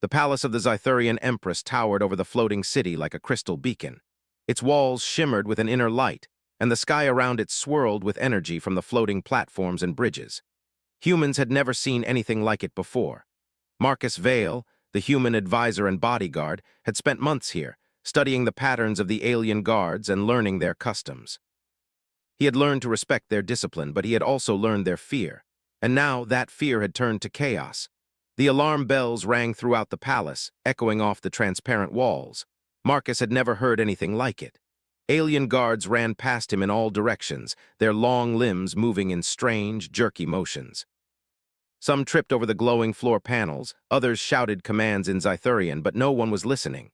The palace of the Xythurian Empress towered over the floating city like a crystal beacon. Its walls shimmered with an inner light, and the sky around it swirled with energy from the floating platforms and bridges. Humans had never seen anything like it before. Marcus Vale, the human advisor and bodyguard, had spent months here, studying the patterns of the alien guards and learning their customs. He had learned to respect their discipline, but he had also learned their fear. And now that fear had turned to chaos. The alarm bells rang throughout the palace, echoing off the transparent walls. Marcus had never heard anything like it. Alien guards ran past him in all directions, their long limbs moving in strange, jerky motions. Some tripped over the glowing floor panels, others shouted commands in Xythurian, but no one was listening.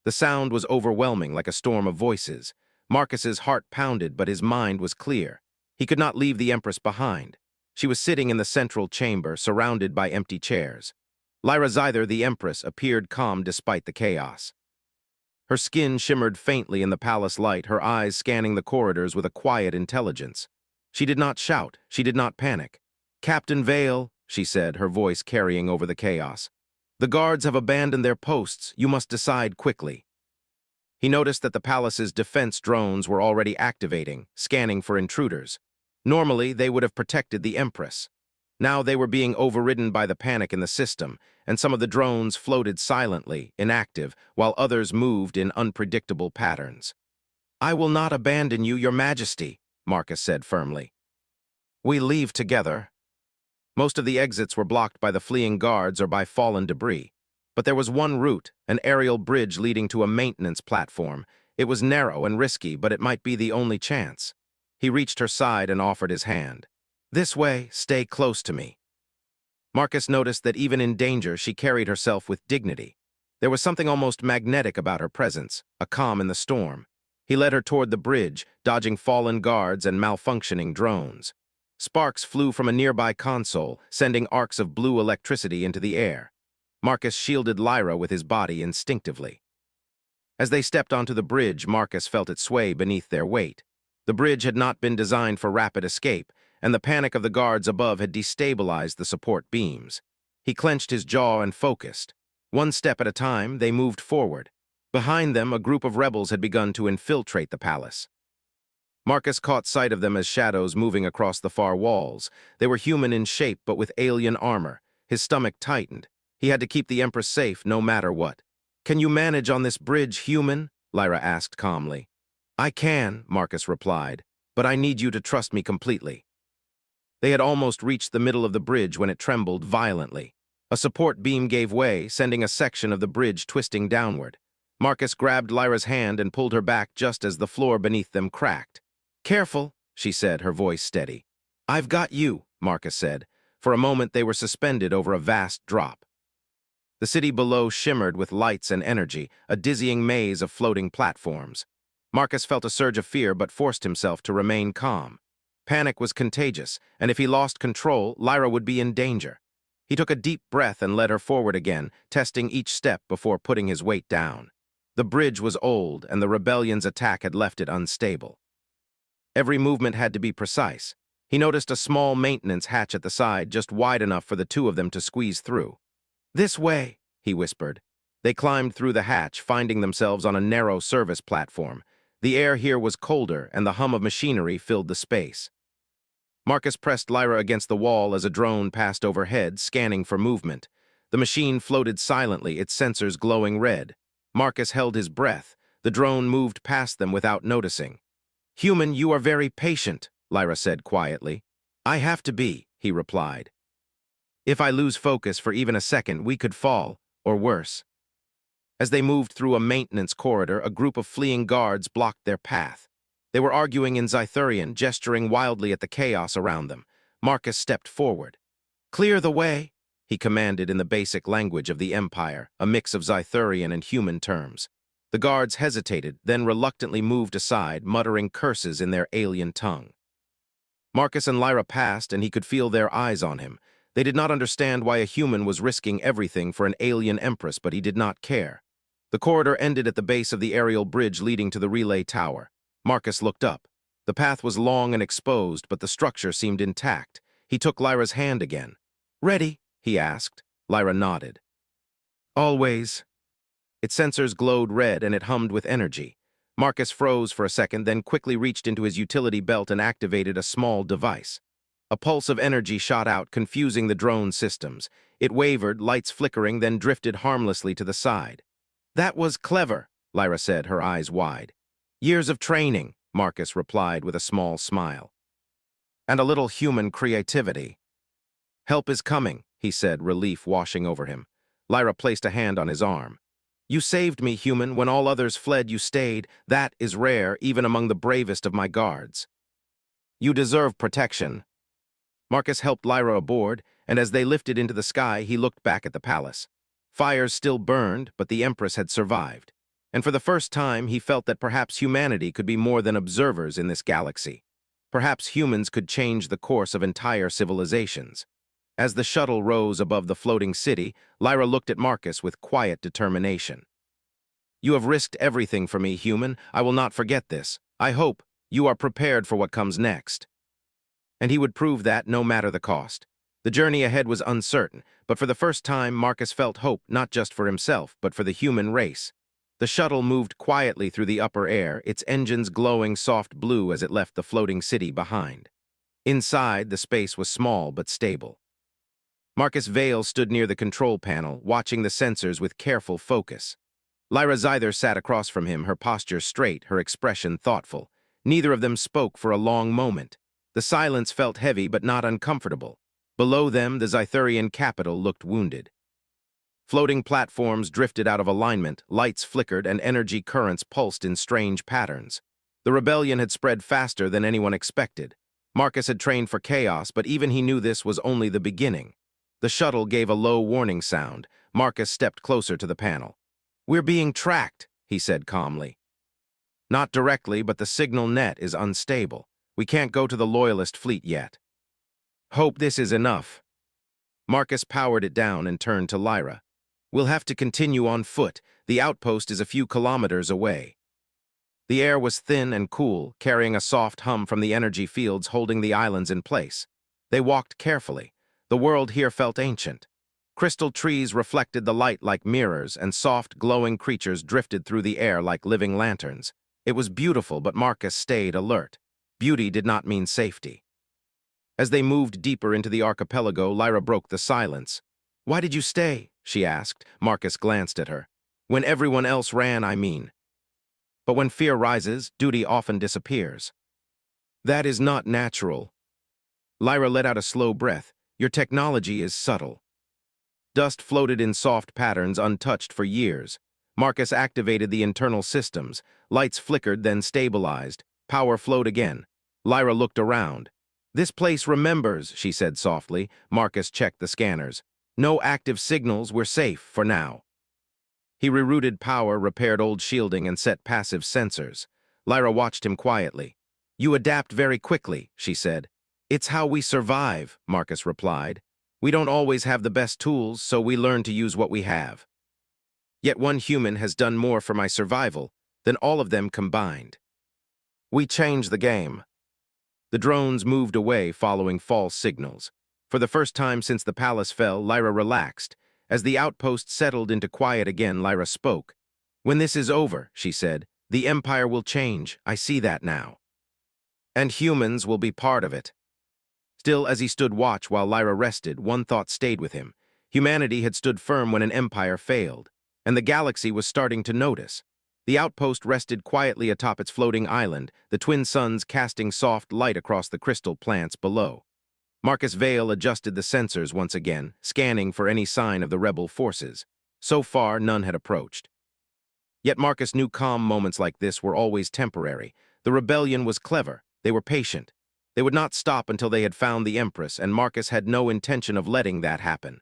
The sound was overwhelming, like a storm of voices. Marcus's heart pounded, but his mind was clear. He could not leave the Empress behind. She was sitting in the central chamber, surrounded by empty chairs. Lyra Zyther, the Empress, appeared calm despite the chaos. Her skin shimmered faintly in the palace light, her eyes scanning the corridors with a quiet intelligence. She did not shout, she did not panic. "Captain Vale," she said, her voice carrying over the chaos. "The guards have abandoned their posts. You must decide quickly." He noticed that the palace's defense drones were already activating, scanning for intruders. Normally, they would have protected the Empress. Now they were being overridden by the panic in the system, and some of the drones floated silently, inactive, while others moved in unpredictable patterns. "I will not abandon you, Your Majesty," Marcus said firmly. "We leave together." Most of the exits were blocked by the fleeing guards or by fallen debris. But there was one route, an aerial bridge leading to a maintenance platform. It was narrow and risky, but it might be the only chance. He reached her side and offered his hand. "This way, stay close to me." Marcus noticed that even in danger, she carried herself with dignity. There was something almost magnetic about her presence, a calm in the storm. He led her toward the bridge, dodging fallen guards and malfunctioning drones. Sparks flew from a nearby console, sending arcs of blue electricity into the air. Marcus shielded Lyra with his body instinctively. As they stepped onto the bridge, Marcus felt it sway beneath their weight. The bridge had not been designed for rapid escape, and the panic of the guards above had destabilized the support beams. He clenched his jaw and focused. One step at a time, they moved forward. Behind them, a group of rebels had begun to infiltrate the palace. Marcus caught sight of them as shadows moving across the far walls. They were human in shape, but with alien armor. His stomach tightened. He had to keep the Empress safe no matter what. "Can you manage on this bridge, human?" Lyra asked calmly. "I can," Marcus replied, "but I need you to trust me completely." They had almost reached the middle of the bridge when it trembled violently. A support beam gave way, sending a section of the bridge twisting downward. Marcus grabbed Lyra's hand and pulled her back just as the floor beneath them cracked. "Careful," she said, her voice steady. "I've got you," Marcus said. For a moment they were suspended over a vast drop. The city below shimmered with lights and energy, a dizzying maze of floating platforms. Marcus felt a surge of fear but forced himself to remain calm. Panic was contagious, and if he lost control, Lyra would be in danger. He took a deep breath and led her forward again, testing each step before putting his weight down. The bridge was old, and the rebellion's attack had left it unstable. Every movement had to be precise. He noticed a small maintenance hatch at the side, just wide enough for the two of them to squeeze through. "This way," he whispered. They climbed through the hatch, finding themselves on a narrow service platform. The air here was colder, and the hum of machinery filled the space. Marcus pressed Lyra against the wall as a drone passed overhead, scanning for movement. The machine floated silently, its sensors glowing red. Marcus held his breath. The drone moved past them without noticing. "Human, you are very patient," Lyra said quietly. "I have to be," he replied. "If I lose focus for even a second, we could fall, or worse." As they moved through a maintenance corridor, a group of fleeing guards blocked their path. They were arguing in Xythurian, gesturing wildly at the chaos around them. Marcus stepped forward. "Clear the way," he commanded in the basic language of the Empire, a mix of Xythurian and human terms. The guards hesitated, then reluctantly moved aside, muttering curses in their alien tongue. Marcus and Lyra passed, and he could feel their eyes on him. They did not understand why a human was risking everything for an alien empress, but he did not care. The corridor ended at the base of the aerial bridge leading to the relay tower. Marcus looked up. The path was long and exposed, but the structure seemed intact. He took Lyra's hand again. "Ready?" he asked. Lyra nodded. Always. Its sensors glowed red and it hummed with energy. Marcus froze for a second, then quickly reached into his utility belt and activated a small device. A pulse of energy shot out, confusing the drone systems. It wavered, lights flickering, then drifted harmlessly to the side. That was clever, Lyra said, her eyes wide. Years of training, Marcus replied with a small smile. And a little human creativity. Help is coming, he said, relief washing over him. Lyra placed a hand on his arm. You saved me, human. When all others fled, you stayed. That is rare, even among the bravest of my guards. You deserve protection. Marcus helped Lyra aboard, and as they lifted into the sky, he looked back at the palace. Fires still burned, but the Empress had survived. And for the first time, he felt that perhaps humanity could be more than observers in this galaxy. Perhaps humans could change the course of entire civilizations. As the shuttle rose above the floating city, Lyra looked at Marcus with quiet determination. You have risked everything for me, human. I will not forget this. I hope you are prepared for what comes next. And he would prove that no matter the cost. The journey ahead was uncertain, but for the first time Marcus felt hope not just for himself, but for the human race. The shuttle moved quietly through the upper air, its engines glowing soft blue as it left the floating city behind. Inside, the space was small but stable. Marcus Vale stood near the control panel, watching the sensors with careful focus. Lyra Zyther sat across from him, her posture straight, her expression thoughtful. Neither of them spoke for a long moment. The silence felt heavy but not uncomfortable. Below them, the Zythurian capital looked wounded. Floating platforms drifted out of alignment, lights flickered, and energy currents pulsed in strange patterns. The rebellion had spread faster than anyone expected. Marcus had trained for chaos, but even he knew this was only the beginning. The shuttle gave a low warning sound. Marcus stepped closer to the panel. We're being tracked, he said calmly. Not directly, but the signal net is unstable. We can't go to the Loyalist fleet yet. Hope this is enough. Marcus powered it down and turned to Lyra. We'll have to continue on foot. The outpost is a few kilometers away. The air was thin and cool, carrying a soft hum from the energy fields holding the islands in place. They walked carefully. The world here felt ancient. Crystal trees reflected the light like mirrors, and soft, glowing creatures drifted through the air like living lanterns. It was beautiful, but Marcus stayed alert. Beauty did not mean safety. As they moved deeper into the archipelago, Lyra broke the silence. Why did you stay? She asked. Marcus glanced at her. When everyone else ran, I mean. But when fear rises, duty often disappears. That is not natural. Lyra let out a slow breath. Your technology is subtle. Dust floated in soft patterns untouched for years. Marcus activated the internal systems. Lights flickered, then stabilized. Power flowed again. Lyra looked around. This place remembers, she said softly. Marcus checked the scanners. No active signals, we're safe for now. He rerouted power, repaired old shielding, and set passive sensors. Lyra watched him quietly. You adapt very quickly, she said. It's how we survive, Marcus replied. We don't always have the best tools, so we learn to use what we have. Yet one human has done more for my survival than all of them combined. We changed the game. The drones moved away, following false signals. For the first time since the palace fell, Lyra relaxed. As the outpost settled into quiet again, Lyra spoke. When this is over, she said, the Empire will change. I see that now. And humans will be part of it. Still, as he stood watch while Lyra rested, one thought stayed with him. Humanity had stood firm when an empire failed, and the galaxy was starting to notice. The outpost rested quietly atop its floating island, the twin suns casting soft light across the crystal plants below. Marcus Vale adjusted the sensors once again, scanning for any sign of the rebel forces. So far, none had approached. Yet Marcus knew calm moments like this were always temporary. The rebellion was clever. They were patient. They would not stop until they had found the Empress, and Marcus had no intention of letting that happen.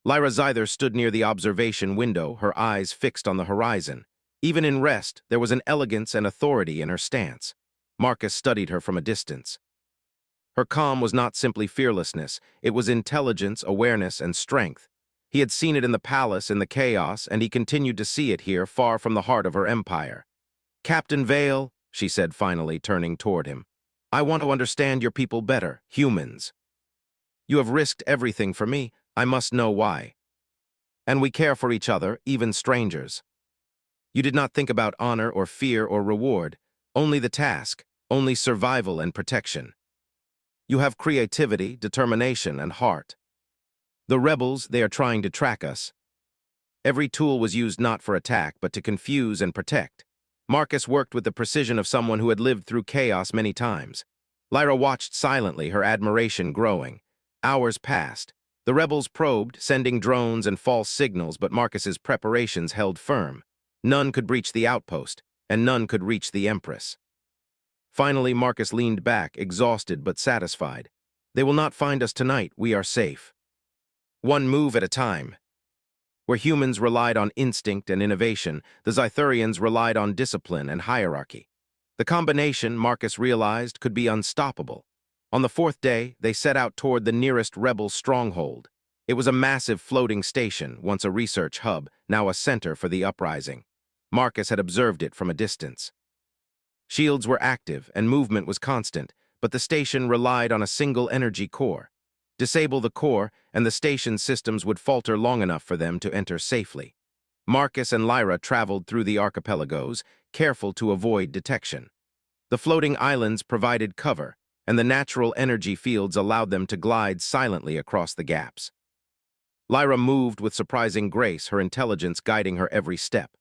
Lyra Zyther stood near the observation window, her eyes fixed on the horizon. Even in rest, there was an elegance and authority in her stance. Marcus studied her from a distance. Her calm was not simply fearlessness, it was intelligence, awareness, and strength. He had seen it in the palace, in the chaos, and he continued to see it here, far from the heart of her empire. Captain Vale, she said finally, turning toward him, I want to understand your people better, humans. You have risked everything for me. I must know why. And we care for each other, even strangers. You did not think about honor or fear or reward, only the task, only survival and protection. You have creativity, determination, and heart. The rebels, they are trying to track us. Every tool was used not for attack, but to confuse and protect. Marcus worked with the precision of someone who had lived through chaos many times. Lyra watched silently, her admiration growing. Hours passed. The rebels probed, sending drones and false signals, but Marcus's preparations held firm. None could breach the outpost, and none could reach the Empress. Finally, Marcus leaned back, exhausted but satisfied. They will not find us tonight, we are safe. One move at a time. Where humans relied on instinct and innovation, the Zythurians relied on discipline and hierarchy. The combination, Marcus realized, could be unstoppable. On the fourth day, they set out toward the nearest rebel stronghold. It was a massive floating station, once a research hub, now a center for the uprising. Marcus had observed it from a distance. Shields were active and movement was constant, but the station relied on a single energy core. Disable the core, and the station's systems would falter long enough for them to enter safely. Marcus and Lyra traveled through the archipelagos, careful to avoid detection. The floating islands provided cover, and the natural energy fields allowed them to glide silently across the gaps. Lyra moved with surprising grace, her intelligence guiding her every step.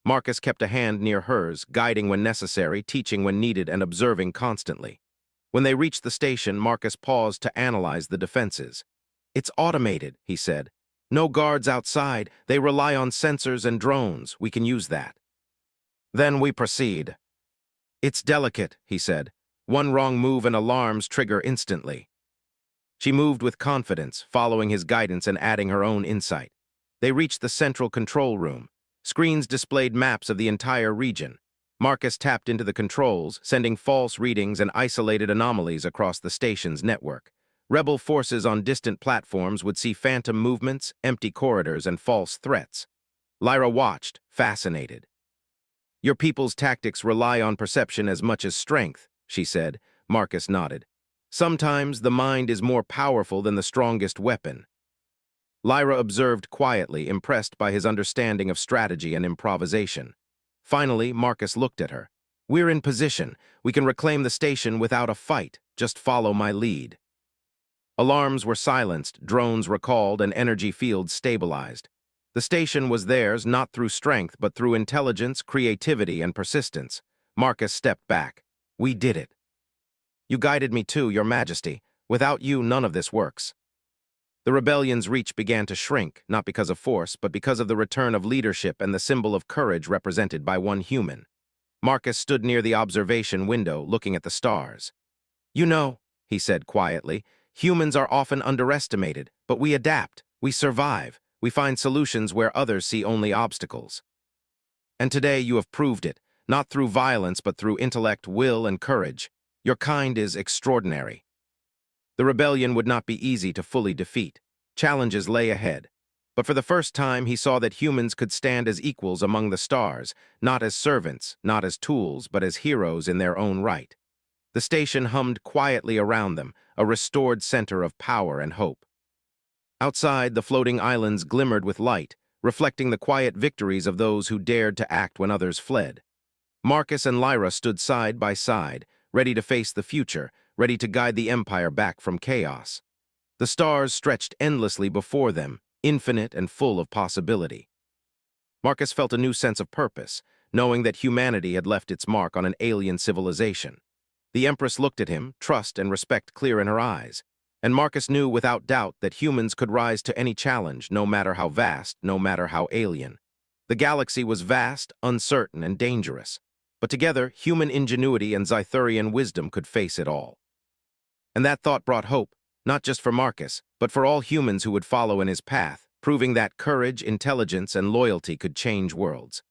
Marcus kept a hand near hers, guiding when necessary, teaching when needed, and observing constantly. When they reached the station, Marcus paused to analyze the defenses. "It's automated," he said. "No guards outside. They rely on sensors and drones. We can use that." "Then we proceed." "It's delicate," he said. "One wrong move and alarms trigger instantly." She moved with confidence, following his guidance and adding her own insight. They reached the central control room. Screens displayed maps of the entire region. Marcus tapped into the controls, sending false readings and isolated anomalies across the station's network. Rebel forces on distant platforms would see phantom movements, empty corridors, and false threats. Lyra watched, fascinated. "Your people's tactics rely on perception as much as strength," she said. Marcus nodded. "Sometimes the mind is more powerful than the strongest weapon." Lyra observed quietly, impressed by his understanding of strategy and improvisation. Finally, Marcus looked at her. "We're in position. We can reclaim the station without a fight. Just follow my lead." Alarms were silenced, drones recalled, and energy fields stabilized. The station was theirs not through strength, but through intelligence, creativity, and persistence. Marcus stepped back. "We did it." "You guided me too, Your Majesty. Without you, none of this works." The rebellion's reach began to shrink, not because of force, but because of the return of leadership and the symbol of courage represented by one human. Marcus stood near the observation window, looking at the stars. "You know," he said quietly, "humans are often underestimated, but we adapt, we survive, we find solutions where others see only obstacles. And today you have proved it, not through violence, but through intellect, will, and courage. Your kind is extraordinary." The rebellion would not be easy to fully defeat. Challenges lay ahead. But for the first time, he saw that humans could stand as equals among the stars, not as servants, not as tools, but as heroes in their own right. The station hummed quietly around them, a restored center of power and hope. Outside, the floating islands glimmered with light, reflecting the quiet victories of those who dared to act when others fled. Marcus and Lyra stood side by side, ready to face the future, ready to guide the Empire back from chaos. The stars stretched endlessly before them, infinite and full of possibility. Marcus felt a new sense of purpose, knowing that humanity had left its mark on an alien civilization. The Empress looked at him, trust and respect clear in her eyes, and Marcus knew without doubt that humans could rise to any challenge, no matter how vast, no matter how alien. The galaxy was vast, uncertain, and dangerous, but together, human ingenuity and Zythurian wisdom could face it all. And that thought brought hope, not just for Marcus, but for all humans who would follow in his path, proving that courage, intelligence, and loyalty could change worlds.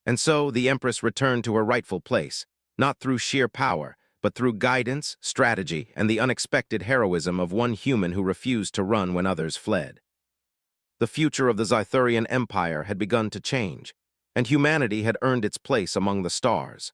And so, the Empress returned to her rightful place, not through sheer power, but through guidance, strategy, and the unexpected heroism of one human who refused to run when others fled. The future of the Zythurian Empire had begun to change, and humanity had earned its place among the stars.